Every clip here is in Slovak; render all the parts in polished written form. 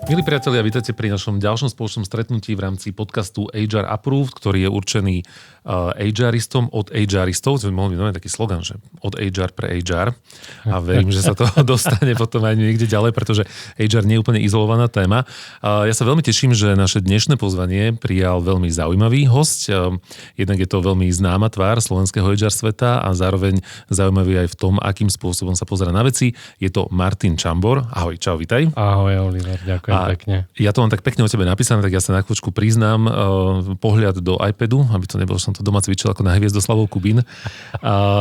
Milí priatelia, vítajte pri našom ďalšom spoločnom stretnutí v rámci podcastu HR Approved, ktorý je určený HRistom od HRistov. To by mohol byť taký slogan, že od HR pre HR. A verím, že sa to dostane potom aj niekde ďalej, pretože HR nie je úplne izolovaná téma. Ja sa veľmi teším, že naše dnešné pozvanie prijal veľmi zaujímavý hosť. Jednak je to veľmi známa tvár slovenského HR sveta a zároveň zaujímavý aj v tom, akým spôsobom sa pozerá na veci. Je to Martin Čambor. Ahoj, čau, vitaj. Ahoj, Oliver, ďakujem pekne. Ja to mám tak pekne o tebe napísané, tak ja sa na chvíľučku priznám pohľad do iPadu, aby to nebolo, že som to doma cvičil ako na Hviezdoslavov Kubín.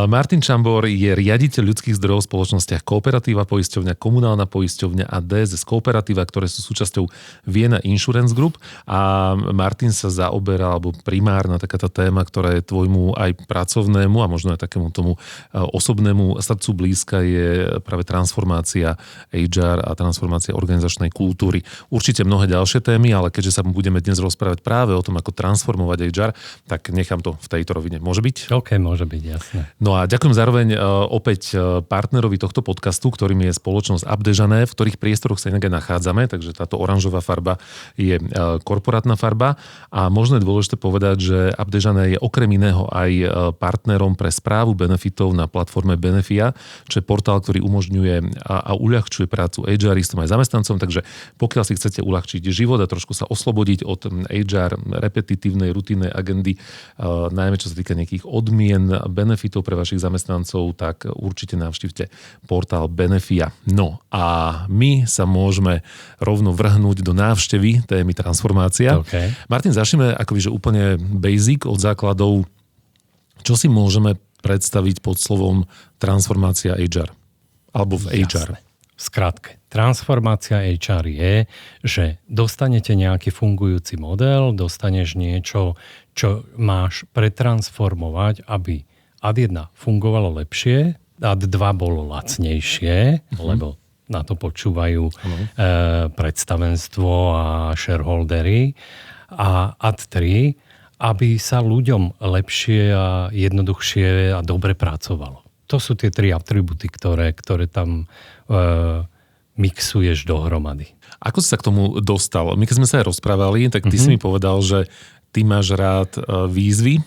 Martin Čambor je riaditeľ ľudských zdrojov v spoločnostiach Kooperatíva poisťovňa, Komunálna poisťovňa a DSS Kooperatíva, ktoré sú súčasťou Vienna Insurance Group. A Martin sa zaoberá, alebo primárna taká tá téma, ktorá je tvojmu aj pracovnému a možno aj takému tomu osobnému srdcu blízka, je práve transformácia HR a transformácia organizačnej kultúry. Určite mnohé ďalšie témy, ale keďže sa budeme dnes rozprávať práve o tom, ako transformovať HR, tak nechám to v tejto rovine. Môže byť? OK, môže byť, jasné. No a ďakujem zároveň opäť partnerovi tohto podcastu, ktorým je spoločnosť Abdežané, v ktorých priestoroch sa inak aj nachádzame, takže táto oranžová farba je korporátna farba a možno je dôležité povedať, že Abdežané je okrem iného aj partnerom pre správu benefitov na platforme Benefia, čo je portál, ktorý umožňuje a uľahčuje prácu HRistom aj zamestnancom, takže pokiaľ si chcete uľahčiť život a trošku sa oslobodiť od HR repetitívnej, rutinnej agendy, najmä čo sa týka nejakých odmien, benefitov pre vašich zamestnancov, tak určite navštívte portál Benefia. No a my sa môžeme rovno vrhnúť do návštevy témy transformácia. Okay. Martin, začneme akoby, že úplne basic od základov. Čo si môžeme predstaviť pod slovom transformácia HR? Alebo v HR? V skratke, transformácia HR je, že dostanete nejaký fungujúci model, dostaneš niečo, čo máš pretransformovať, aby ad 1 fungovalo lepšie, ad 2 bolo lacnejšie, lebo na to počúvajú predstavenstvo a shareholdery, a ad 3, aby sa ľuďom lepšie a jednoduchšie a dobre pracovalo. To sú tie 3 atributy, ktoré tam mixuješ dohromady. Ako si sa k tomu dostal? My keď sme sa aj rozprávali, tak ty si mi povedal, že ty máš rád výzvy.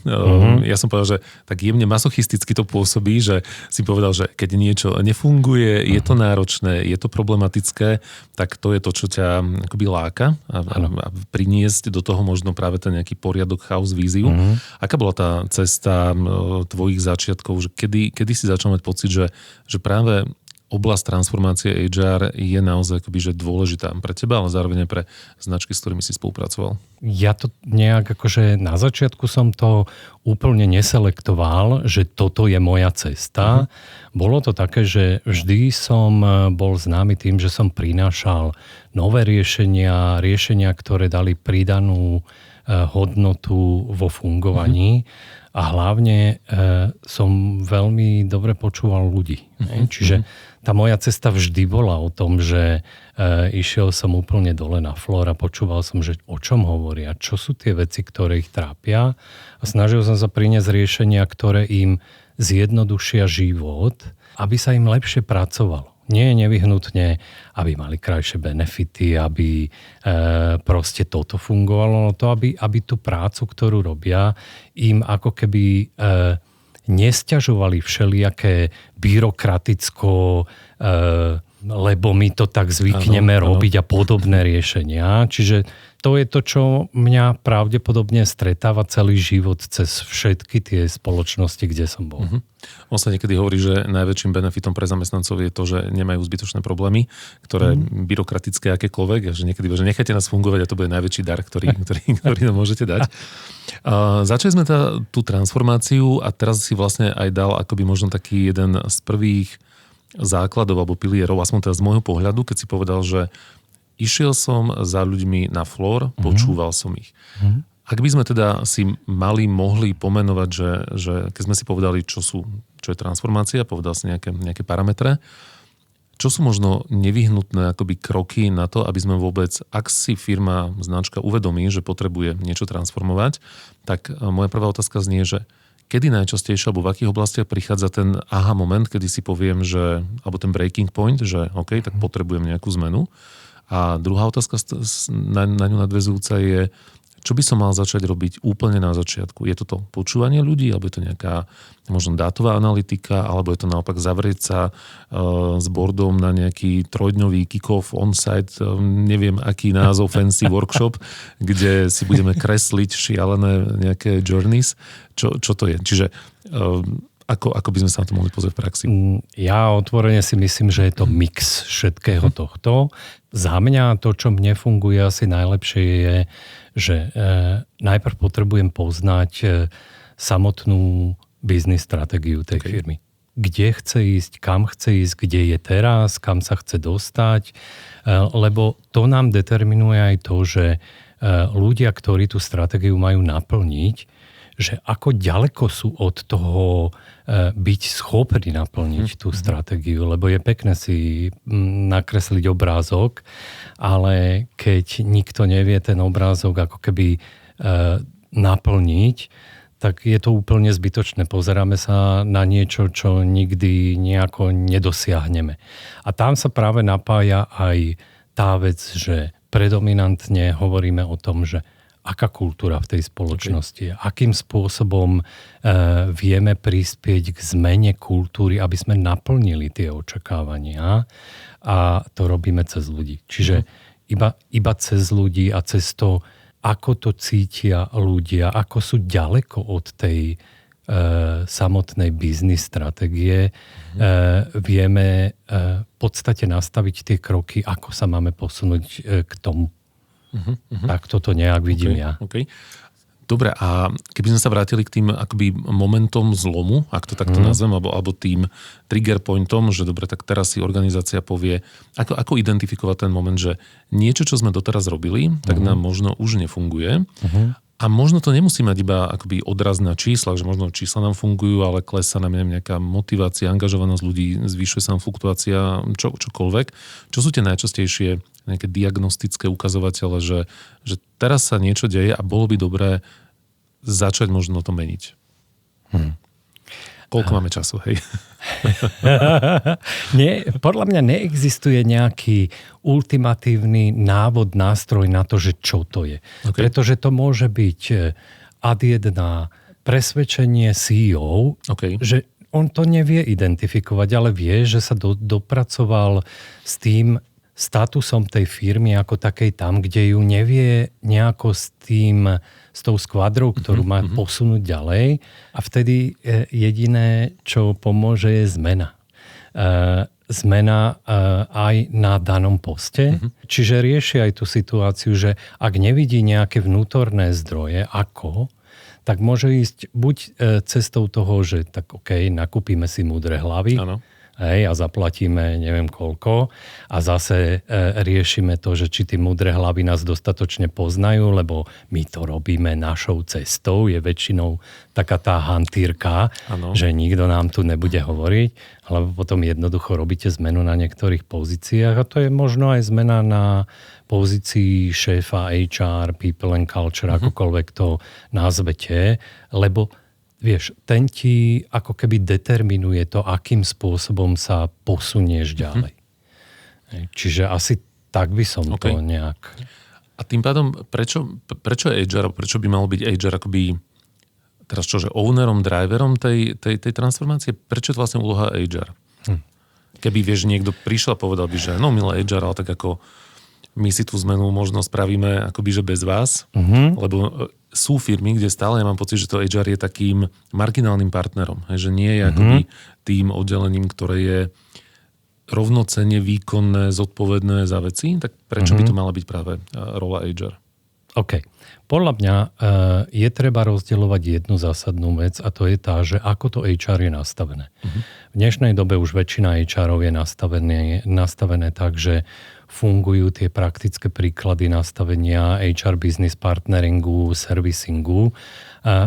Ja som povedal, že tak jemne masochisticky to pôsobí, že si povedal, že keď niečo nefunguje, je to náročné, je to problematické, tak to je to, čo ťa akoby láka a priniesť do toho možno práve ten nejaký poriadok, chaos, víziu. Aká bola tá cesta tvojich začiatkov? Že kedy si začal mať pocit, že práve oblasť transformácie HR je naozaj akoby, že dôležitá pre teba, ale zároveň aj pre značky, s ktorými si spolupracoval? Ja to nejak akože na začiatku som to úplne neselektoval, že toto je moja cesta. Bolo to také, že vždy som bol známy tým, že som prinášal nové riešenia, ktoré dali pridanú hodnotu vo fungovaní. A hlavne som veľmi dobre počúval ľudí. Čiže tá moja cesta vždy bola o tom, že išiel som úplne dole na flór a počúval som, že o čom hovoria, čo sú tie veci, ktoré ich trápia. A snažil som sa priniesť riešenia, ktoré im zjednodušia život, aby sa im lepšie pracovalo. Nie je nevyhnutne, aby mali krajšie benefity, aby proste toto fungovalo, no to, aby tú prácu, ktorú robia, im ako keby nesťažovali všelijaké byrokraticko, lebo my to tak zvykneme robiť a podobné riešenia. Čiže to je to, čo mňa pravdepodobne stretáva celý život cez všetky tie spoločnosti, kde som bol. On sa niekedy hovorí, že najväčším benefitom pre zamestnancov je to, že nemajú zbytočné problémy, ktoré byrokratické akékoľvek, a že niekedy že nechajte nás fungovať a to bude najväčší dar, ktorý nám môžete dať. Začali sme tú transformáciu a teraz si vlastne aj dal akoby možno taký jeden z prvých základov alebo pilierov, aspoň teraz z môjho pohľadu, keď si povedal, že išiel som za ľuďmi na flór, počúval som ich. Ak by sme teda si mohli pomenovať, že keď sme si povedali, čo je transformácia, povedal si nejaké parametre, čo sú možno nevyhnutné akoby kroky na to, aby sme vôbec, ak si firma, značka uvedomí, že potrebuje niečo transformovať, tak moja prvá otázka znie, že kedy najčastejšie, alebo v akých oblastiach prichádza ten aha moment, kedy si poviem, že, alebo ten breaking point, že OK, tak potrebujem nejakú zmenu. A druhá otázka na ňu nadväzujúca je, čo by som mal začať robiť úplne na začiatku? Je to počúvanie ľudí, alebo je to nejaká možno dátová analytika, alebo je to naopak zavrieť sa s boardom na nejaký trojdňový kick-off on-site, neviem aký názov, fancy workshop, kde si budeme kresliť šialené nejaké journeys. Čo to je? Čiže ako by sme sa na to mohli pozrieť v praxi? Ja otvorene si myslím, že je to mix všetkého tohto. Za mňa to, čo mne funguje asi najlepšie je, že najprv potrebujem poznať samotnú biznis stratégiu tej firmy. Kde chce ísť, kam chce ísť, kde je teraz, kam sa chce dostať, lebo to nám determinuje aj to, že ľudia, ktorí tú stratégiu majú naplniť, že ako ďaleko sú od toho byť schopní naplniť tú stratégiu, lebo je pekné si nakresliť obrázok, ale keď nikto nevie ten obrázok ako keby naplniť, tak je to úplne zbytočné. Pozeráme sa na niečo, čo nikdy nejako nedosiahneme. A tam sa práve napája aj tá vec, že predominantne hovoríme o tom, že aká kultúra v tej spoločnosti je, akým spôsobom vieme prispieť k zmene kultúry, aby sme naplnili tie očakávania, a to robíme cez ľudí. Čiže iba cez ľudí a cez to, ako to cítia ľudia, ako sú ďaleko od tej samotnej biznis stratégie, vieme v podstate nastaviť tie kroky, ako sa máme posunúť k tomu. Tak toto nejak vidím ja. Okay. Dobre, a keby sme sa vrátili k tým akoby momentom zlomu, ak to takto nazvem, alebo tým trigger pointom, že dobre, tak teraz si organizácia povie, ako identifikovať ten moment, že niečo, čo sme doteraz robili, tak nám možno už nefunguje. A možno to nemusí mať iba akoby odraz na číslach, že možno čísla nám fungujú, ale klesá nám nejaká motivácia, angažovanosť ľudí, zvyšuje sa nám fluktuácia, čokoľvek. Čo sú tie najčastejšie nejaké diagnostické ukazovatele, že teraz sa niečo deje a bolo by dobré začať možno to meniť? Koľko máme času, hej? Podľa mňa neexistuje nejaký ultimatívny návod, nástroj na to, že čo to je. Okay. Pretože to môže byť ad jedna presvedčenie CEO, že on to nevie identifikovať, ale vie, že sa dopracoval s tým statusom tej firmy ako takej tam, kde ju nevie nejako s tou skvadrou, ktorú má posunúť ďalej. A vtedy jediné, čo pomôže, je zmena. Zmena aj na danom poste. Čiže rieši aj tú situáciu, že ak nevidí nejaké vnútorné zdroje, tak môže ísť buď cestou toho, že tak nakúpime si múdre hlavy, a zaplatíme neviem koľko a zase riešime to, že či tí múdre hlavy nás dostatočne poznajú, lebo my to robíme našou cestou, je väčšinou taká tá hantírka, že nikto nám tu nebude hovoriť, alebo potom jednoducho robíte zmenu na niektorých pozíciách a to je možno aj zmena na pozícii šéfa HR, people and culture, akokoľvek to nazvete, lebo vieš, ten ti ako keby determinuje to, akým spôsobom sa posunieš ďalej. Čiže asi tak by som to nejak... A tým pádom, prečo HR, prečo by malo byť HR akoby teraz čože ownerom, driverom tej transformácie? Prečo je to vlastne úloha HR? Keby, vieš, niekto prišiel a povedal by, že no, milé HR, ale tak ako my si tú zmenu možno spravíme akoby, že bez vás, lebo sú firmy, kde stále ja mám pocit, že to HR je takým marginálnym partnerom, že nie je akoby tým oddelením, ktoré je rovnocenne výkonné, zodpovedné za veci, tak prečo by to mala byť práve rola HR? OK. Podľa mňa je treba rozdeľovať jednu zásadnú vec a to je tá, že ako to HR je nastavené. V dnešnej dobe už väčšina HR-ov je nastavené tak, že fungujú tie praktické príklady nastavenia HR business partneringu, servicingu.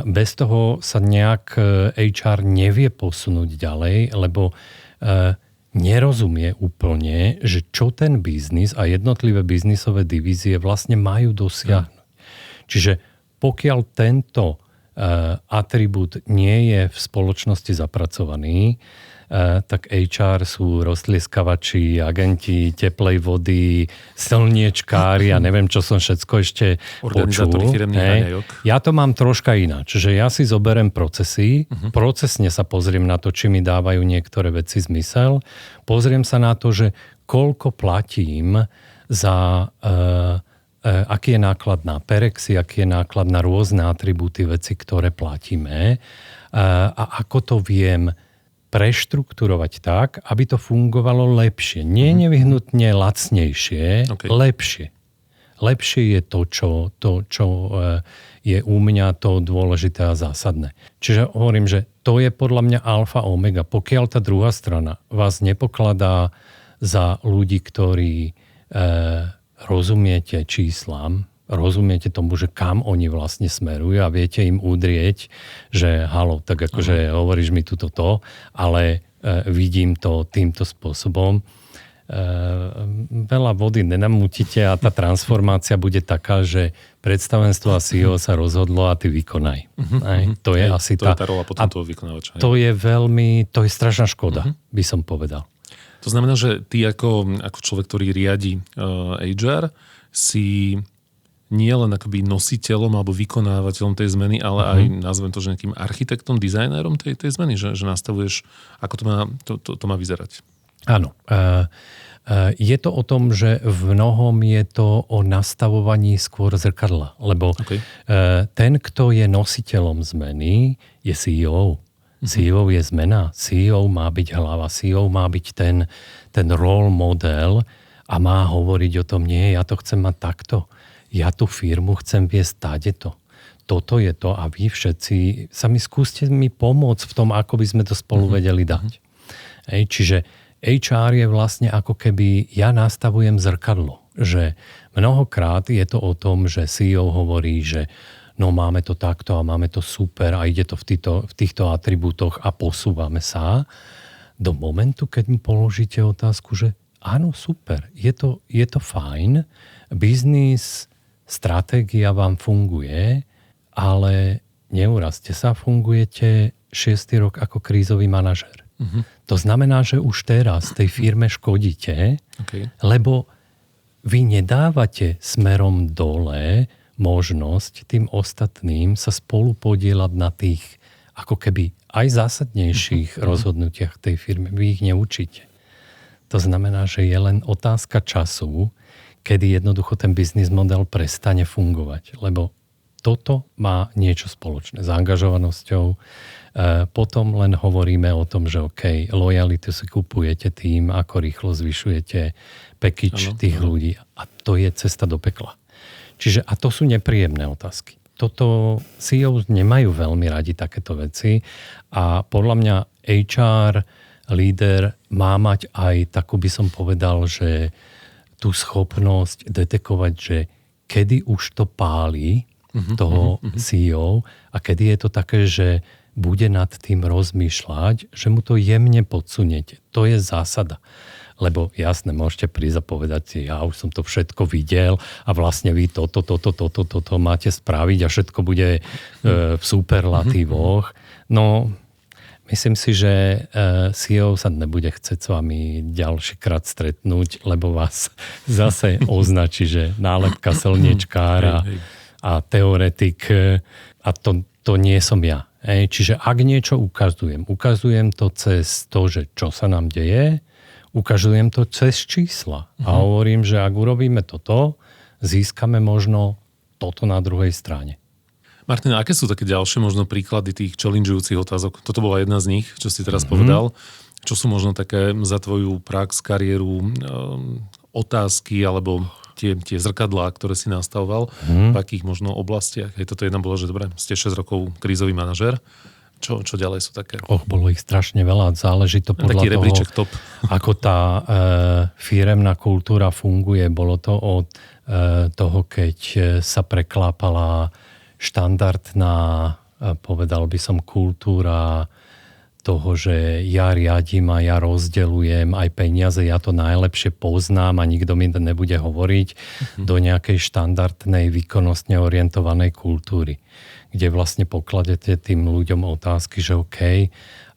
Bez toho sa nejak HR nevie posunúť ďalej, lebo nerozumie úplne, že čo ten biznis a jednotlivé biznisové divízie vlastne majú dosiahnuť. Čiže pokiaľ tento atribút nie je v spoločnosti zapracovaný, tak HR sú roztlieskavači, agenti teplej vody, slniečkári a neviem, čo som všetko ešte organizátori firemných raňajok. Ja to mám troška ináč, že ja si zoberiem procesy, procesne sa pozriem na to, či mi dávajú niektoré veci zmysel, pozriem sa na to, že koľko platím za aký je náklad na perexy, aký je náklad na rôzne atribúty veci, ktoré platíme a ako to viem preštrukturovať tak, aby to fungovalo lepšie. Nie nevyhnutne lacnejšie, lepšie. Lepšie je to, čo je u mňa to dôležité a zásadné. Čiže hovorím, že to je podľa mňa alfa omega. Pokiaľ tá druhá strana vás nepokladá za ľudí, ktorí rozumiete číslam, rozumiete tomu, že kam oni vlastne smerujú a viete im udrieť, že halo, tak akože hovoríš mi tuto to, ale vidím to týmto spôsobom. Veľa vody nenamútite a tá transformácia bude taká, že predstavenstvo a CEO sa rozhodlo a ty vykonaj. To je asi tá rola potom toho vykonávača. To je strašná škoda, by som povedal. To znamená, že ty ako človek, ktorý riadi HR, si nie len akoby nositeľom alebo vykonávateľom tej zmeny, ale aj nazvem to, že nejakým architektom, dizajnérom tej zmeny, že nastavuješ, ako to má vyzerať. Áno. Je to o tom, že v mnohom je to o nastavovaní skôr zrkadla, lebo ten, kto je nositeľom zmeny, je CEO. CEO je zmena, CEO má byť hlava, CEO má byť ten role model a má hovoriť o tom, nie, ja to chcem mať takto. Ja tú firmu chcem viesť tádeto. Toto je to a vy všetci skúste mi pomôcť v tom, ako by sme to spolu vedeli dať. Čiže HR je vlastne ako keby ja nastavujem zrkadlo. Že mnohokrát je to o tom, že CEO hovorí, že no máme to takto a máme to super a ide to v týchto atribútoch a posúvame sa. Do momentu, keď mu položíte otázku, že áno, super, je to fajn, biznis, stratégia vám funguje, ale neurazte sa, fungujete 6. rok ako krízový manažer. To znamená, že už teraz tej firme škodíte, lebo vy nedávate smerom dole možnosť tým ostatným sa spolu podieľať na tých ako keby aj zásadnejších rozhodnutiach tej firmy. Vy ich neučíte. To znamená, že je len otázka času, kedy jednoducho ten biznis model prestane fungovať. Lebo toto má niečo spoločné s angažovanosťou. Potom len hovoríme o tom, že lojalitu si kupujete tým, ako rýchlo zvyšujete package tých ľudí. A to je cesta do pekla. Čiže a to sú nepríjemné otázky. Toto CEO nemajú veľmi radi takéto veci a podľa mňa HR líder má mať aj takú, by som povedal, že tú schopnosť detekovať, že kedy už to páli toho CEO a kedy je to také, že bude nad tým rozmýšľať, že mu to jemne podsuniete. To je zásada. Lebo jasne, môžete prísť a povedať si, ja už som to všetko videl a vlastne vy toto máte spraviť a všetko bude v superlatívoch. No, myslím si, že CEO sa nebude chcieť s vami ďalšíkrát stretnúť, lebo vás zase označí, že nálepka slniečkára a teoretik a to nie som ja. Čiže ak niečo ukazujem to cez to, že čo sa nám deje, ukazujem to cez čísla. A hovorím, že ak urobíme toto, získame možno toto na druhej strane. Martin, aké sú také ďalšie možno príklady tých challengeujúcich otázok? Toto bola jedna z nich, čo si teraz povedal. Čo sú možno také za tvoju prax, kariéru, otázky alebo tie zrkadlá, ktoré si nastavoval, v akých možno oblastiach? Toto jedna bola, že dobre, ste 6 rokov krízový manažér. Čo ďalej sú také? Bolo ich strašne veľa. Záleží to podľa taký rebríček toho, top. ako tá firemná kultúra funguje. Bolo to od toho, keď sa preklápala štandardná, povedal by som, kultúra toho, že ja riadím a ja rozdeľujem aj peniaze, ja to najlepšie poznám a nikto mi to nebude hovoriť, do nejakej štandardnej výkonnostne orientovanej kultúry, kde vlastne pokladete tým ľuďom otázky, že OK,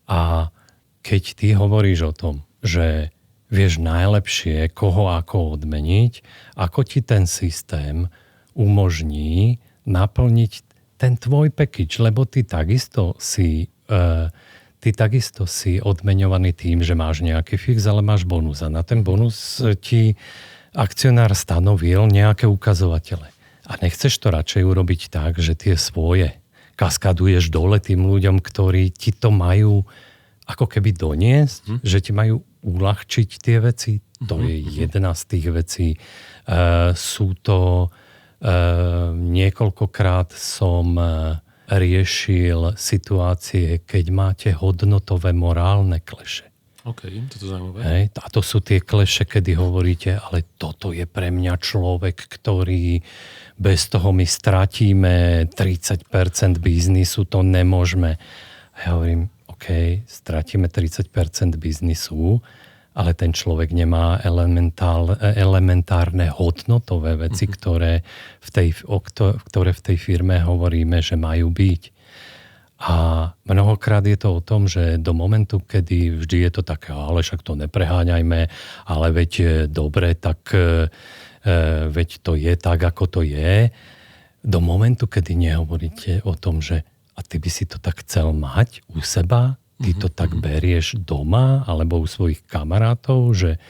a keď ty hovoríš o tom, že vieš najlepšie, koho ako odmeniť, ako ti ten systém umožní naplniť ten tvoj package, lebo ty takisto si odmeňovaný tým, že máš nejaký fix, ale máš bonus. A na ten bonus ti akcionár stanovil nejaké ukazovatele. A nechceš to radšej urobiť tak, že tie svoje kaskaduješ dole tým ľuďom, ktorí ti to majú ako keby doniesť, že ti majú uľahčiť tie veci. To je jedna z tých vecí. Sú to niekoľkokrát som riešil situácie, keď máte hodnotové morálne kleše. OK, toto zaujímavé. Hej, a to sú tie kleše, kedy hovoríte, ale toto je pre mňa človek, ktorý bez toho my stratíme 30% biznisu, to nemôžeme. A ja hovorím, OK, stratíme 30% biznisu, ale ten človek nemá elementárne hodnotové veci, ktoré v tej firme hovoríme, že majú byť. A mnohokrát je to o tom, že do momentu, kedy vždy je to také, ale však to nepreháňajme, ale veď dobre, tak veď to je tak, ako to je. Do momentu, kedy nehovoríte o tom, že a ty by si to tak chcel mať u seba, ty to tak berieš doma alebo u svojich kamarátov, že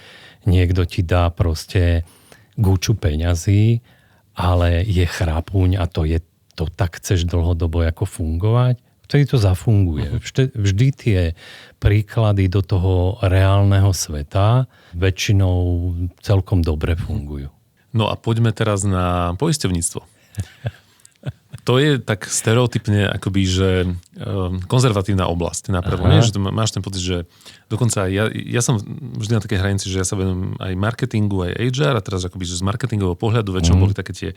niekto ti dá proste guču peňazí, ale je chrápuň a to tak chceš dlhodobo ako fungovať, vtedy to zafunguje. Vždy tie príklady do toho reálneho sveta väčšinou celkom dobre fungujú. No a poďme teraz na poisťovníctvo. To je tak stereotypne akoby, že konzervatívna oblasť napravo. Nie, že máš ten pocit, že dokonca ja som vždy na takej hranici, že ja sa venujem aj marketingu, aj HR a teraz akoby, že z marketingového pohľadu väčšinou boli také tie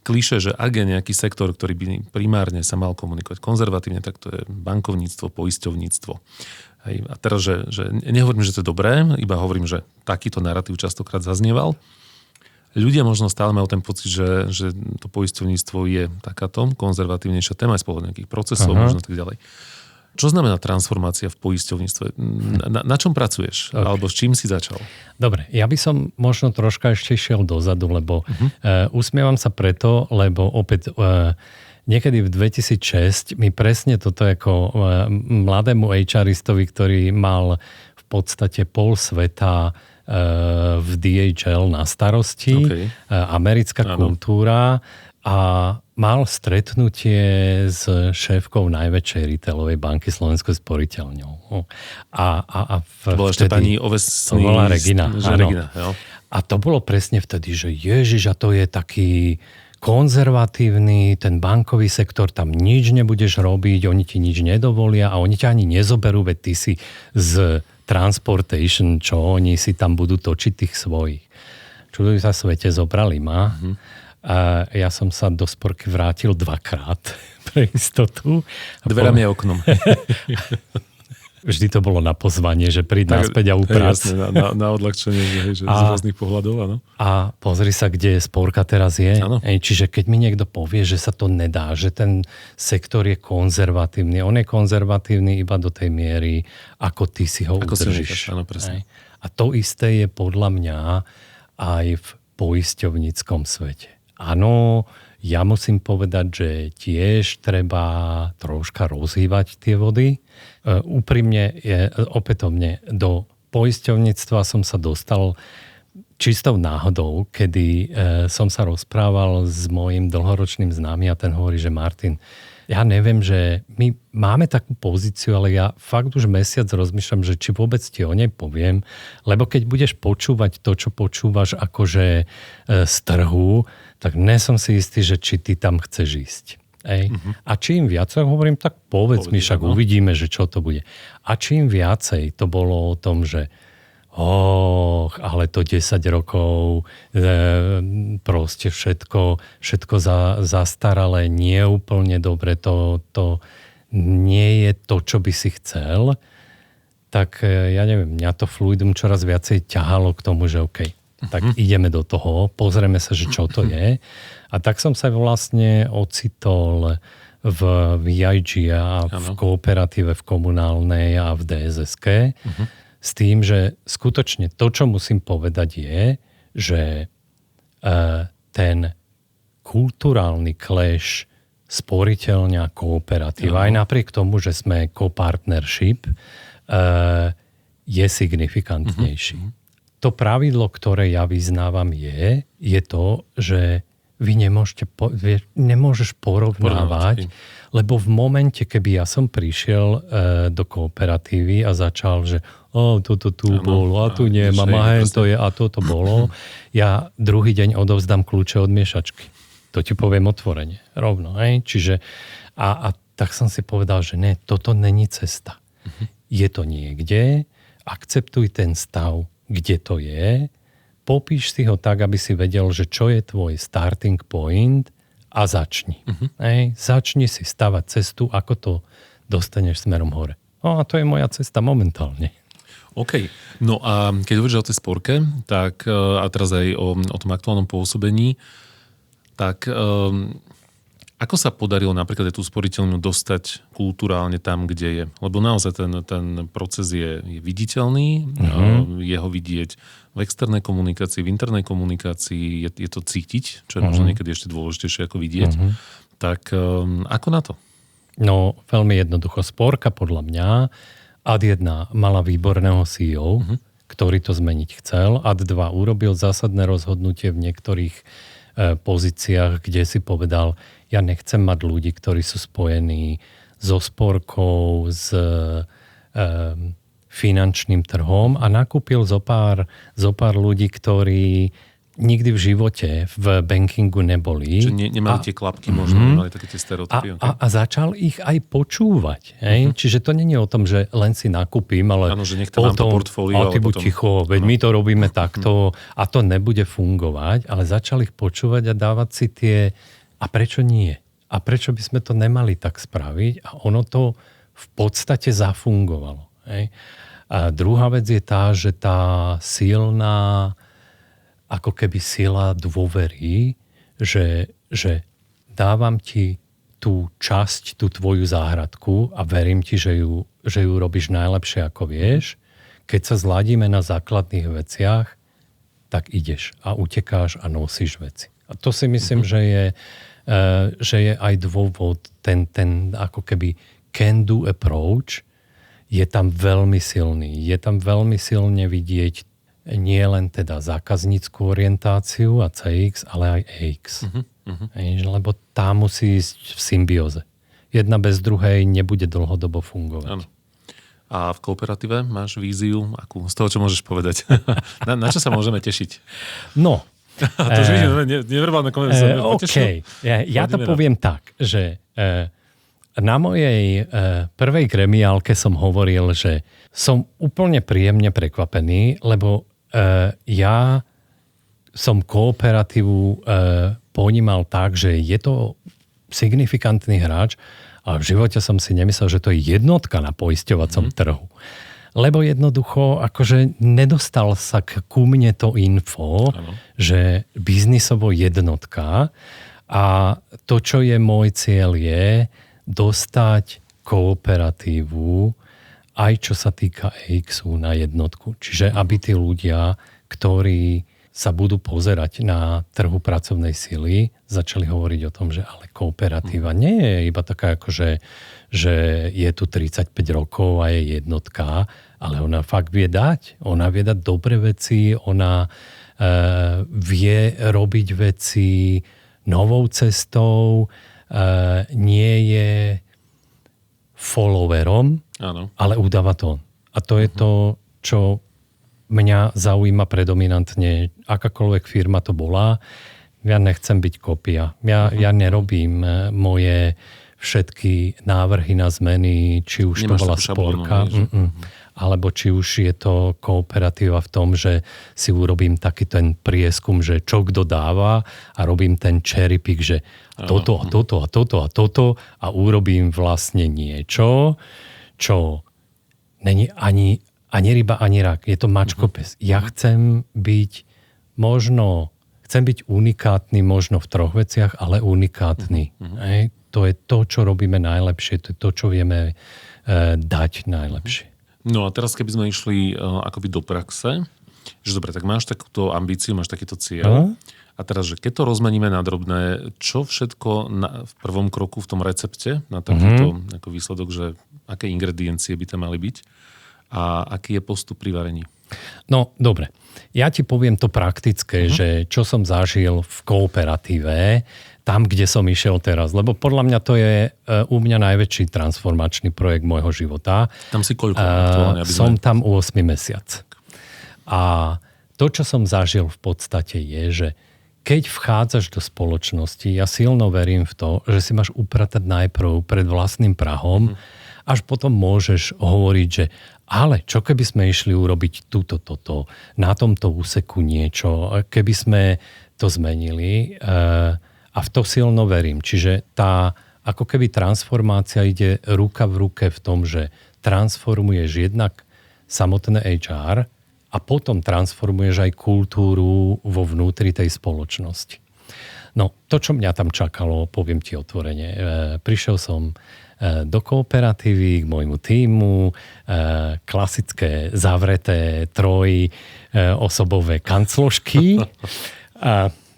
klišé, že ak je nejaký sektor, ktorý by primárne sa mal komunikovať konzervatívne, tak to je bankovníctvo, poisťovníctvo. A teraz, že nehovorím, že to je dobré, iba hovorím, že takýto narratív častokrát zaznieval. Ľudia možno stále majú ten pocit, že to poisťovníctvo je takáto konzervatívnejšia téma aj z pohľadu nejakých procesov, možno tak ďalej. Čo znamená transformácia v poisťovníctve? Na čom pracuješ? Okay. Alebo s čím si začal? Dobre, ja by som možno troška ešte šiel dozadu, lebo usmievam sa preto, lebo opäť niekedy v 2006 mi presne toto ako mladému HRistovi, ktorý mal v podstate pol sveta v DHL na starosti, americká kultúra a mal stretnutie s šéfkou najväčšej retailovej banky Slovenskej sporiteľňou. To bola ešte pani Ovesný. To bola Regina. Regina, jo. A to bolo presne vtedy, že Ježiš, a to je taký konzervatívny, ten bankový sektor, tam nič nebudeš robiť, oni ti nič nedovolia a oni ťa ani nezoberú, veď ty si z transportation, čo oni si tam budú točiť tých svojich. Čudujú sa svete, zobrali ma. A ja som sa do sporky vrátil 2-krát pre istotu. Dverami a oknom. Vždy to bolo na pozvanie, že príď naspäť a uprac. Jasne, na odľahčenie, že z rôznych pohľadov, áno. A pozri sa, kde sporka teraz je. Čiže keď mi niekto povie, že sa to nedá, že ten sektor je konzervatívny, on je konzervatívny iba do tej miery, ako ty si ho udržíš. Áno, presne. A to isté je podľa mňa aj v poisťovníckom svete. Áno, ja musím povedať, že tiež treba troška rozhývať tie vody. Úprimne, opätovne do poisťovníctva som sa dostal čistou náhodou, kedy som sa rozprával s mojím dlhoročným známym a ten hovorí, že Martin, ja neviem, že my máme takú pozíciu, ale ja fakt už mesiac rozmýšľam, že či vôbec ti o nej poviem, lebo keď budeš počúvať to, čo počúvaš akože z trhu, tak nie som si istý, že či ty tam chceš ísť. A čím viac, ja hovorím, tak povedz mi, však uvidíme, že čo to bude. A čím viacej to bolo o tom, že ale to 10 rokov, proste všetko zastaralé, nie úplne dobre, to nie je to, čo by si chcel, tak ja neviem, mňa to fluidum čoraz viacej ťahalo k tomu, že OK, tak ideme do toho, pozrieme sa, že čo to je. A tak som sa vlastne ocitol v VIG a v kooperatíve, v komunálnej a v DSSK. S tým, že skutočne to, čo musím povedať je, že ten kulturálny clash sporiteľňa kooperatíva, aj napriek tomu, že sme co-partnership, je signifikantnejší. To pravidlo, ktoré ja vyznávam je to, že vy nemôžeš porovnávať, lebo v momente, keby ja som prišiel do kooperatívy a začal, že toto tu bolo, a tu nemám, a to je, a toto bolo, ja druhý deň odovzdám kľúče od miešačky. To ti poviem otvorene, rovno. Čiže, a tak som si povedal, že ne, toto není cesta. Je to niekde, akceptuj ten stav, kde to je, popíš si ho tak, aby si vedel, že čo je tvoj starting point a začni. Začni si stavať cestu, ako to dostaneš smerom hore. A to je moja cesta momentálne. OK. No a keď hovoríš o tej sporke, tak a teraz aj o tom aktuálnom pôsobení, tak ako sa podarilo napríklad tú sporiteľňu dostať kulturálne tam, kde je? Lebo naozaj ten proces je viditeľný, je ho vidieť v externej komunikácii, v internej komunikácii, je to cítiť, čo je možno niekedy ešte dôležitejšie ako vidieť. Tak ako na to? No, veľmi jednoducho. Sporka podľa mňa Ad 1 mala výborného CEO, ktorý to zmeniť chcel. Ad 2 urobil zásadné rozhodnutie v niektorých pozíciách, kde si povedal, ja nechcem mať ľudí, ktorí sú spojení so sporkou, s finančným trhom a nakúpil zo pár ľudí, ktorí nikdy v živote v bankingu neboli. Čiže nemali tie klapky, možno nemali také tie stereotypy. A začal ich aj počúvať. Čiže to nie je o tom, že len si nakúpim, ale áno, že nech mám to portfólio. A ty buď ticho, veď my to robíme takto a to nebude fungovať, ale začal ich počúvať a dávať si tie a prečo nie? A prečo by sme to nemali tak spraviť? A ono to v podstate zafungovalo. A druhá vec je tá, že tá silná ako keby sila dôvery, že dávam ti tú časť, tú tvoju záhradku a verím ti, že ju robíš najlepšie, ako vieš. Keď sa zladíme na základných veciach, tak ideš a utekáš a nosíš veci. A to si myslím, že je aj dôvod, ten ako keby can-do approach je tam veľmi silný. Je tam veľmi silne vidieť nie len teda zákazníckú orientáciu a CX, ale aj AX. Lebo tá musí ísť v symbióze. Jedna bez druhej nebude dlhodobo fungovať. Áno. A v kooperatíve máš víziu akú? Z toho, čo môžeš povedať? na čo sa môžeme tešiť? No. To už vidím, neverbálne komentácie. OK. Ja to poviem tak, že na mojej prvej gremiálke som hovoril, že som úplne príjemne prekvapený, lebo ja som kooperatívu ponímal tak, že je to signifikantný hráč a v živote som si nemyslel, že to je jednotka na poisťovacom trhu. Lebo jednoducho, akože nedostal sa ku mne to info, že biznisovo jednotka a to, čo je môj cieľ je dostať kooperatívu aj čo sa týka AX-u na jednotku. Čiže aby tí ľudia, ktorí sa budú pozerať na trhu pracovnej sily, začali hovoriť o tom, že ale kooperatíva nie je iba taká akože, že je tu 35 rokov a je jednotka, ale ona fakt vie dať. Ona vie dať dobré veci, ona vie robiť veci novou cestou, nie je followerom, ale udáva to. A to je to, čo mňa zaujíma predominantne, akákoľvek firma to bola. Ja nechcem byť kopia. Ja nerobím moje všetky návrhy na zmeny, či už to bola sporka, alebo či už je to kooperatíva v tom, že si urobím taký ten prieskum, že čo kto dáva a robím ten cherry pick, že toto a toto a toto a toto a urobím vlastne niečo, čo není ani ryba, ani rak. Je to mačkopes. Ja chcem byť unikátny možno v 3 veciach, ale unikátny. to je to, čo robíme najlepšie, to je to, čo vieme dať najlepšie. No a teraz, keby sme išli akoby do praxe, že dobre, tak máš takúto ambíciu, máš takýto cieľ. A teraz, že keď to rozmeníme na drobné, čo všetko v prvom kroku v tom recepte na takýto ako výsledok, že aké ingrediencie by tam mali byť a aký je postup pri varení? No, dobre. Ja ti poviem to praktické, že čo som zažil v kooperatíve, tam, kde som išiel teraz. Lebo podľa mňa to je u mňa najväčší transformačný projekt môjho života. Tam si koľko aktuálne? Som tam 8 mesiac. A to, čo som zažil v podstate je, že keď vchádzaš do spoločnosti, ja silno verím v to, že si máš upratať najprv pred vlastným prahom, až potom môžeš hovoriť, že ale čo keby sme išli urobiť toto, na tomto úseku niečo, keby sme to zmenili, a v to silno verím. Čiže tá ako keby transformácia ide ruka v ruke v tom, že transformuješ jednak samotné HR a potom transformuješ aj kultúru vo vnútri tej spoločnosti. No, to, čo mňa tam čakalo, poviem ti otvorene. Prišiel som do kooperatívy k môjmu tímu, klasické zavreté osobové kancložky.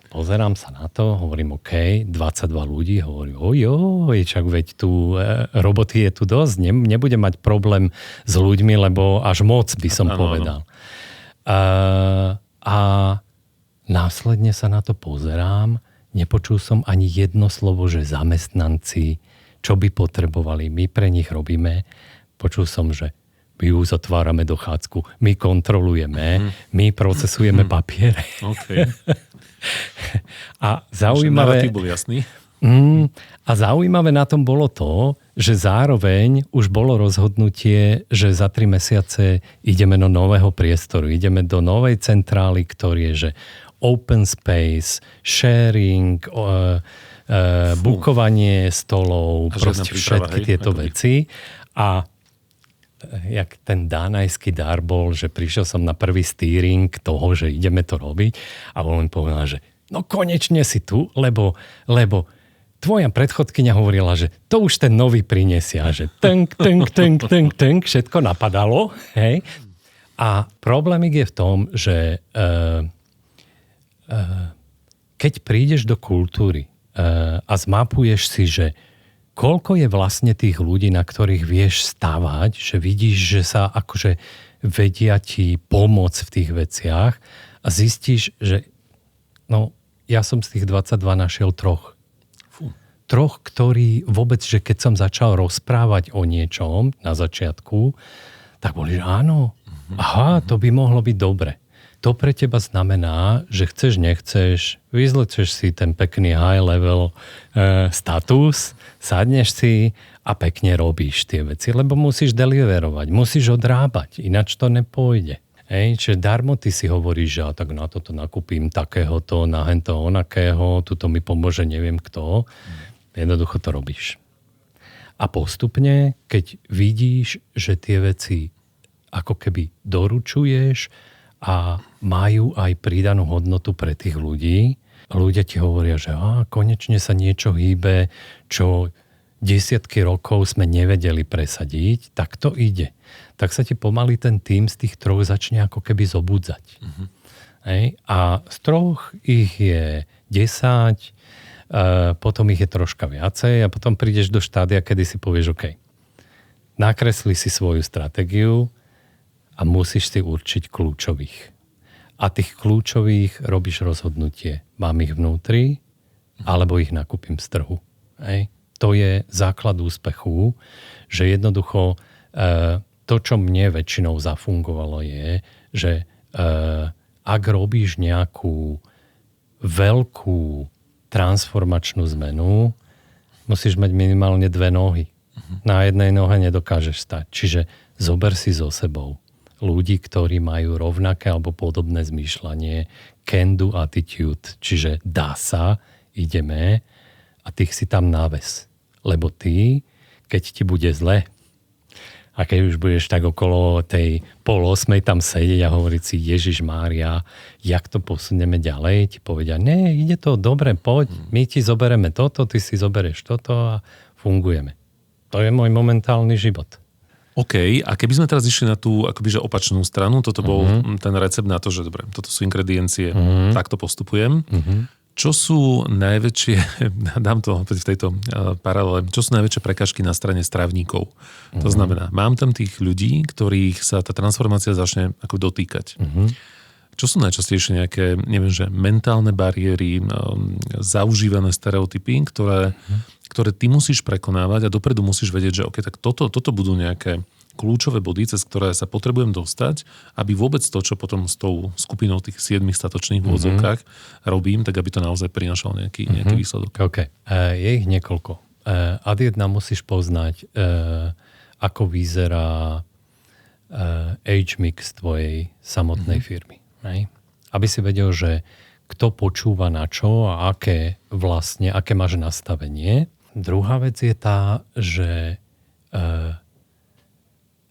Pozerám sa na to, hovorím OK, 22 ľudí, hovorím ojoj, čak veď tu roboty je tu dosť, nebudem mať problém s ľuďmi, lebo až moc by som povedal. A následne sa na to pozerám, nepočul som ani jedno slovo, že zamestnanci, čo by potrebovali, my pre nich robíme. Počul som, že my uzatvárame dochádzku, my kontrolujeme, my procesujeme papiere. Okay. A zaujímavé... Narratív bol jasný. A zaujímavé na tom bolo to, že zároveň už bolo rozhodnutie, že za 3 mesiace ideme do nového priestoru, ideme do novej centrály, ktorý je, že open space, sharing, bukovanie stolov, proste všetky tieto veci. A jak ten dánajský dar bol, že prišiel som na prvý steering toho, že ideme to robiť a on povedal, že no konečne si tu, lebo tvoja predchodkyňa hovorila, že to už ten nový prinesia, že tenk, všetko napadalo. Hej? A problémik je v tom, že keď prídeš do kultúry a zmapuješ si, že koľko je vlastne tých ľudí, na ktorých vieš stávať, že vidíš, že sa akože vedia ti pomôcť v tých veciach a zistíš, že no, ja som z tých 22 našiel 3. Troch, ktorí vôbec, že keď som začal rozprávať o niečom na začiatku, tak boli, že áno, aha, to by mohlo byť dobre. To pre teba znamená, že chceš, nechceš, vyzlečeš si ten pekný high level status, sadneš si a pekne robíš tie veci, lebo musíš deliverovať, musíš odrábať, ináč to nepôjde. Čiže darmo ty si hovoríš, že tak na toto nakúpim takéhoto, na hento onakého, tuto mi pomôže neviem kto. Jednoducho to robíš. A postupne, keď vidíš, že tie veci ako keby doručuješ, a majú aj pridanú hodnotu pre tých ľudí. Ľudia ti hovoria, že konečne sa niečo hýbe, čo desiatky rokov sme nevedeli presadiť, tak to ide. Tak sa ti pomaly ten tím z tých 3 začne ako keby zobudzať. A z 3 ich je 10, potom ich je troška viacej a potom prídeš do štádia, kedy si povieš, OK, nakresli si svoju stratégiu, a musíš si určiť kľúčových. A tých kľúčových robíš rozhodnutie. Mám ich vnútri, alebo ich nakúpim z trhu. To je základ úspechu, že jednoducho to, čo mne väčšinou zafungovalo je, že ak robíš nejakú veľkú transformačnú zmenu, musíš mať minimálne 2 nohy. Na jednej nohe nedokážeš stať. Čiže zober si so sebou ľudí, ktorí majú rovnaké alebo podobné zmýšľanie, can do attitude, čiže dá sa, ideme a tých si tam náves. Lebo ty, keď ti bude zle A keď už budeš tak okolo tej 7:30 tam sedieť a hovoriť si, Ježiš Mária, jak to posunieme ďalej, ti povedia, ne, ide to dobre, poď, my ti zobereme toto, ty si zoberieš toto a fungujeme. To je môj momentálny život. OK, a keby sme teraz išli na tú akoby, že opačnú stranu, toto bol ten recept na to, že dobre, toto sú ingrediencie, takto postupujem. Čo sú najväčšie, dám to opäť v tejto paralele, čo sú najväčšie prekážky na strane strávnikov? To znamená, mám tam tých ľudí, ktorých sa tá transformácia začne ako dotýkať. Čo sú najčastejšie nejaké, neviem, že mentálne bariéry, zaužívané stereotypy, ktoré ty musíš prekonávať a dopredu musíš vedieť, že OK, tak toto budú nejaké kľúčové body, cez ktoré sa potrebujem dostať, aby vôbec to, čo potom s tou skupinou tých 7 statočných vôdzovkách robím, tak aby to naozaj prinašalo nejaký výsledok. OK. Je ich niekoľko. Ad jedna musíš poznať, ako vyzerá age mix tvojej samotnej firmy. Aby si vedel, že kto počúva na čo a aké máš nastavenie. Druhá vec je tá, že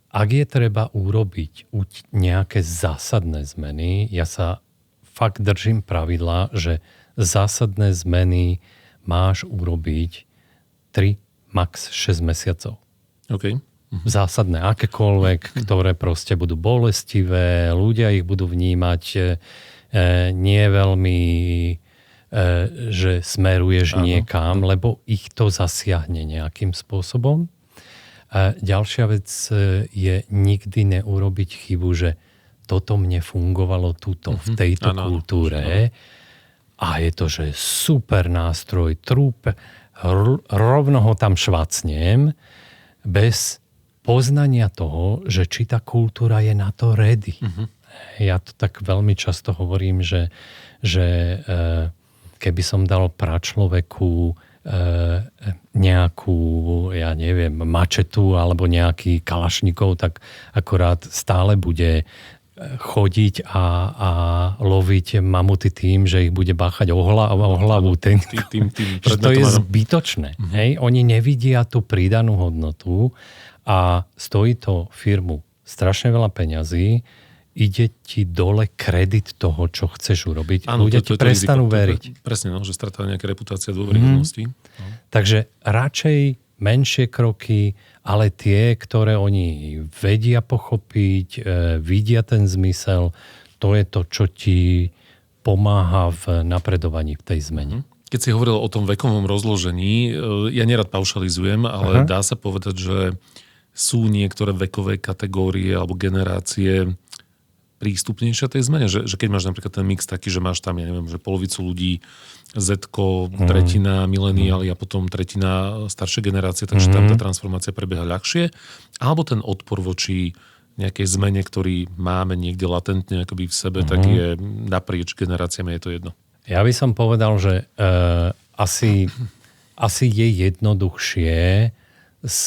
ak je treba urobiť nejaké zásadné zmeny, ja sa fakt držím pravidla, že zásadné zmeny máš urobiť 3, max 6 mesiacov. OK. Zásadné, akékoľvek, ktoré proste budú bolestivé, ľudia ich budú vnímať nie veľmi, že smeruješ niekam, lebo ich to zasiahne nejakým spôsobom. Ďalšia vec je nikdy neurobiť chybu, že toto mne fungovalo tuto, v tejto kultúre a je to, že super nástroj, rovno ho tam švacnem bez poznania toho, že či tá kultúra je na to ready. Ja to tak veľmi často hovorím, že keby som dal pračloveku nejakú, ja neviem, mačetu alebo nejaký kalašnikov, tak akorát stále bude chodiť a loviť mamuty tým, že ich bude báchať o hlavu. To je zbytočné. Hej? Oni nevidia tú pridanú hodnotu a stojí to firmu strašne veľa peňazí, ide ti dole kredit toho, čo chceš urobiť. Áno, ľudia ti prestanú veriť. Presne, že stratá nejaká reputácia dôveryhodnosti. Takže radšej menšie kroky, ale tie, ktoré oni vedia pochopiť, vidia ten zmysel, to je to, čo ti pomáha v napredovaní v tej zmene. Keď si hovoril o tom vekovom rozložení, ja nerad paušalizujem, ale dá sa povedať, že sú niektoré vekové kategórie alebo generácie prístupnejšia tej zmene, že keď máš napríklad ten mix taký, že máš tam, ja neviem, že polovicu ľudí Zetko, tretina mileniáli a potom tretina staršej generácie, takže tam tá transformácia prebieha ľahšie, alebo ten odpor voči nejakej zmene, ktorý máme niekde latentne akoby v sebe, tak je naprieč generáciami, je to jedno. Ja by som povedal, že asi je jednoduchšie s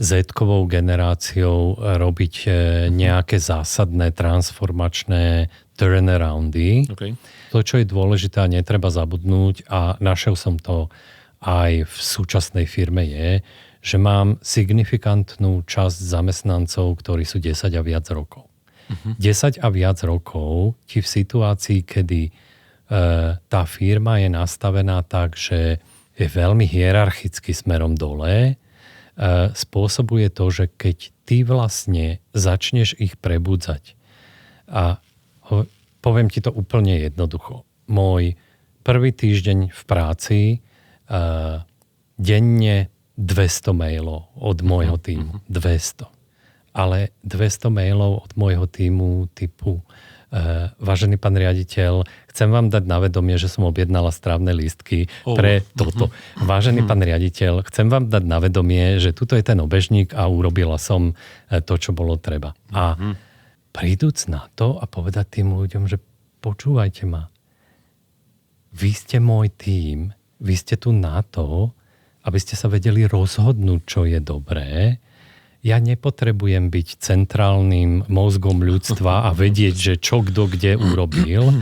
Z-kovou generáciou robiť nejaké zásadné transformačné turnaroundy. Okay. To, čo je dôležité a netreba zabudnúť, a našiel som to aj v súčasnej firme, je, že mám signifikantnú časť zamestnancov, ktorí sú 10 a viac rokov. 10 a viac rokov ti v situácii, kedy tá firma je nastavená tak, že je veľmi hierarchicky smerom dole, spôsobuje to, že keď ty vlastne začneš ich prebudzať. A poviem ti to úplne jednoducho. Môj prvý týždeň v práci denne 200 mailov od môjho tímu. 200. Ale 200 mailov od môjho tímu typu vážený pán riaditeľ, chcem vám dať na vedomie, že som objednala strávne lístky pre toto. Vážený pán riaditeľ, chcem vám dať na vedomie, že tuto je ten obežník a urobila som to, čo bolo treba. A príduc na to a povedať tým ľuďom, že počúvajte ma, vy ste môj tím, vy ste tu na to, aby ste sa vedeli rozhodnúť, čo je dobré. Ja nepotrebujem byť centrálnym mozgom ľudstva a vedieť, že čo kto kde urobil.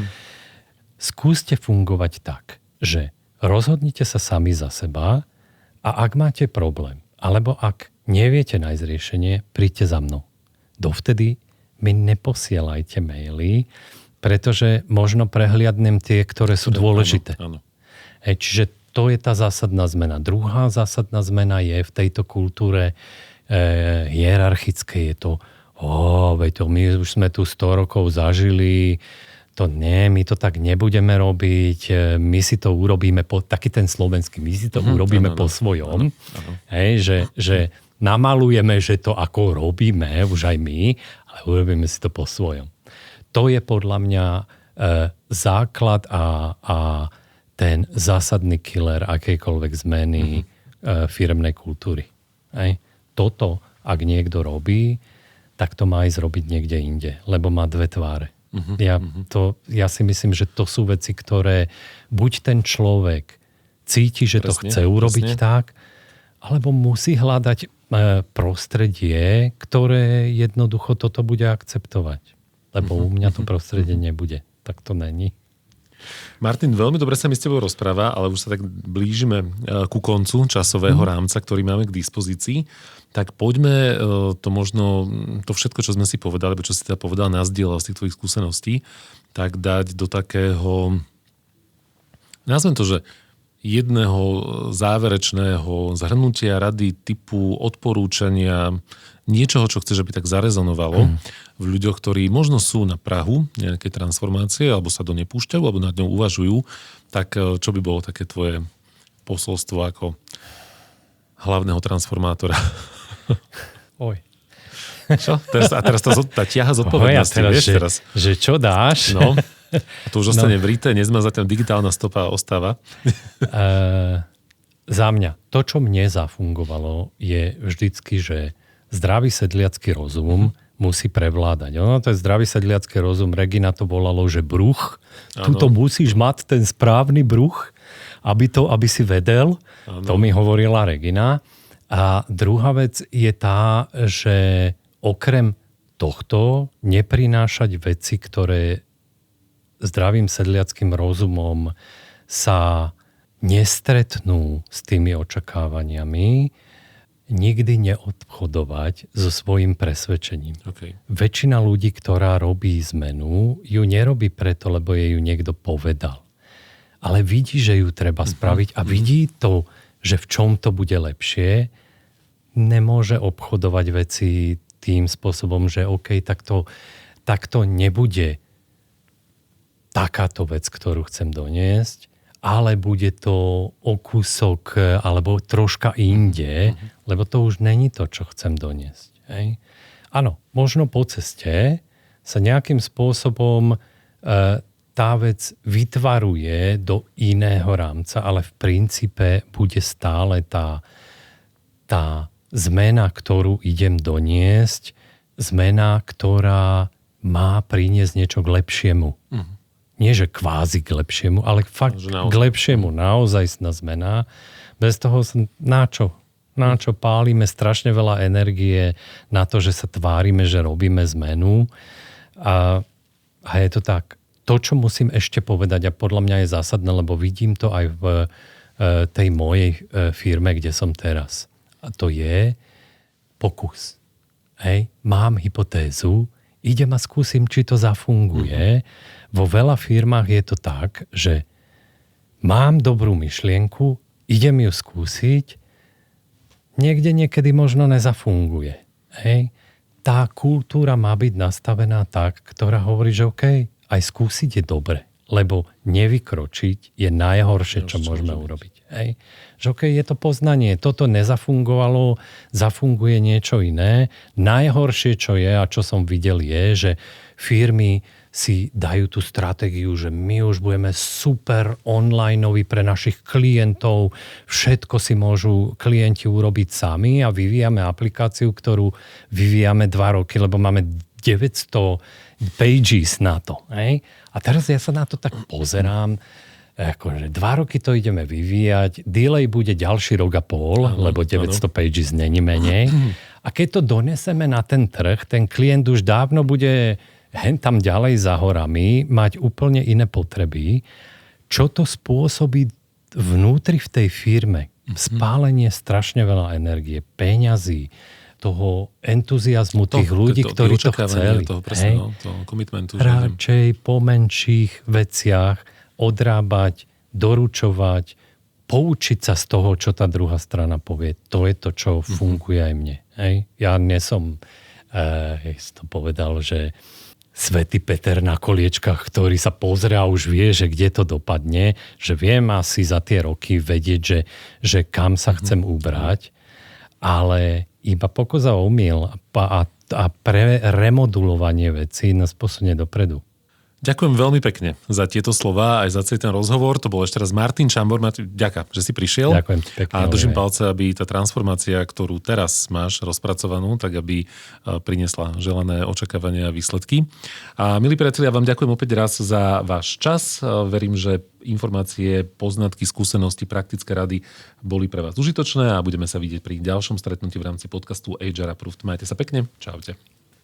Skúste fungovať tak, že rozhodnite sa sami za seba a ak máte problém, alebo ak neviete nájsť riešenie, príďte za mnou. Dovtedy mi neposielajte maily, pretože možno prehliadnem tie, ktoré sú dôležité. Áno. Čiže to je tá zásadná zmena. Druhá zásadná zmena je v tejto kultúre hierarchické. Je to, my už sme tu 100 rokov zažili, my to tak nebudeme robiť, my si to urobíme, taký ten slovenský, my si to urobíme po svojom. Že namalujeme, že to ako robíme, už aj my, ale urobíme si to po svojom. To je podľa mňa základ a ten zásadný killer akejkoľvek zmeny firemnej kultúry. Toto, ak niekto robí, tak to má ísť robiť niekde inde, lebo má dve tváre. Ja si myslím, že to sú veci, ktoré buď ten človek cíti, že to chce urobiť tak, alebo musí hľadať prostredie, ktoré jednoducho toto bude akceptovať. Lebo u mňa to prostredie nebude. Tak to není. Martin, veľmi dobre sa mi s tebou rozpráva, ale už sa tak blížime ku koncu časového rámca, ktorý máme k dispozícii. Tak poďme to všetko, čo sme si povedali, čo si teda povedal, nazdielal z tých tvojich skúseností, tak dať do takého, nazvem to, že jedného záverečného zhrnutia, rady, typu odporúčania, niečoho, čo chceš, aby tak zarezonovalo v ľuďoch, ktorí možno sú na prahu nejakej transformácie, alebo sa do nej púšťajú, alebo nad ňou uvažujú, tak čo by bolo také tvoje posolstvo ako hlavného transformátora? Oj. Čo? A teraz tá ťaha zodpovednosti. Teraz. Že čo dáš? No. A to už ostane vrité, nezmazateľná digitálna stopa ostáva. Za mňa, to, čo mne zafungovalo, je vždycky, že zdravý sedliacky rozum musí prevládať. To je zdravý sedliacky rozum. Regina to volalo, že bruch. Tuto musíš mať ten správny bruch, aby si vedel. Ano. To mi hovorila Regina. A druhá vec je tá, že okrem tohto neprinášať veci, ktoré zdravým sedliackým rozumom sa nestretnú s tými očakávaniami, nikdy neobchodovať so svojím presvedčením. Okay. Väčšina ľudí, ktorá robí zmenu, ju nerobí preto, lebo jej ju niekto povedal. Ale vidí, že ju treba spraviť a vidí to, že v čom to bude lepšie, nemôže obchodovať veci tým spôsobom, že OK, tak to nebude takáto vec, ktorú chcem doniesť, ale bude to o kúsok alebo troška inde, lebo to už není to, čo chcem doniesť. Hej? Áno, možno po ceste sa nejakým spôsobom tá vec vytvaruje do iného rámca, ale v princípe bude stále tá zmena, ktorú idem doniesť, zmena, ktorá má priniesť niečo k lepšiemu. Nie, že kvázi k lepšiemu, ale fakt k lepšiemu. Naozajstná zmena. Bez toho na čo pálime strašne veľa energie na to, že sa tvárime, že robíme zmenu. A je to tak. To, čo musím ešte povedať, a podľa mňa je zásadné, lebo vidím to aj v tej mojej firme, kde som teraz. A to je pokus. Hej? Mám hypotézu, idem a skúsim, či to zafunguje. Vo veľa firmách je to tak, že mám dobrú myšlienku, idem ju skúsiť, niekedy možno nezafunguje. Hej? Tá kultúra má byť nastavená tak, ktorá hovorí, že OK, aj skúsiť je dobre, lebo nevykročiť je najhoršie, čo môžeme urobiť. Hej? Že OK, je to poznanie, toto nezafungovalo, zafunguje niečo iné. Najhoršie, čo je a čo som videl, je, že firmy si dajú tú stratégiu, že my už budeme super onlineoví pre našich klientov, všetko si môžu klienti urobiť sami a vyvíjame aplikáciu, ktorú vyvíjame 2 roky, lebo máme 900 pages na to. Hej? A teraz ja sa na to tak pozerám, akože 2 roky to ideme vyvíjať, delay bude ďalší rok a pol, lebo 900 pages není menej. A keď to doneseme na ten trh, ten klient už dávno bude tam ďalej za horami, mať úplne iné potreby. Čo to spôsobí vnútri v tej firme, spálenie strašne veľa energie, peňazí, toho entuziazmu tých ľudí, ktorí to chceli. Toho presného, toho komitmentu. Radšej po menších veciach odrábať, doručovať, poučiť sa z toho, čo tá druhá strana povie. To je to, čo funguje aj mne. Hej? Ja nesom, to povedal, že Svätý Peter na koliečkach, ktorý sa pozrie a už vie, že kde to dopadne, že viem asi za tie roky vedieť, že kam sa chcem ubrať, ale iba pokoza omyl a remodulovanie vecí nás posunie dopredu. Ďakujem veľmi pekne za tieto slová aj za celý ten rozhovor. To bol ešte raz Martin Čambor. Ďakujem, že si prišiel. Ďakujem pekne. A držím palce, aby tá transformácia, ktorú teraz máš rozpracovanú, tak aby priniesla želané očakávania a výsledky. A milí priatelia, vám ďakujem opäť raz za váš čas. Verím, že informácie, poznatky, skúsenosti, praktické rady boli pre vás užitočné a budeme sa vidieť pri ďalšom stretnutí v rámci podcastu HR Approved. Majte sa pekne. Čaute.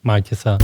Majte sa.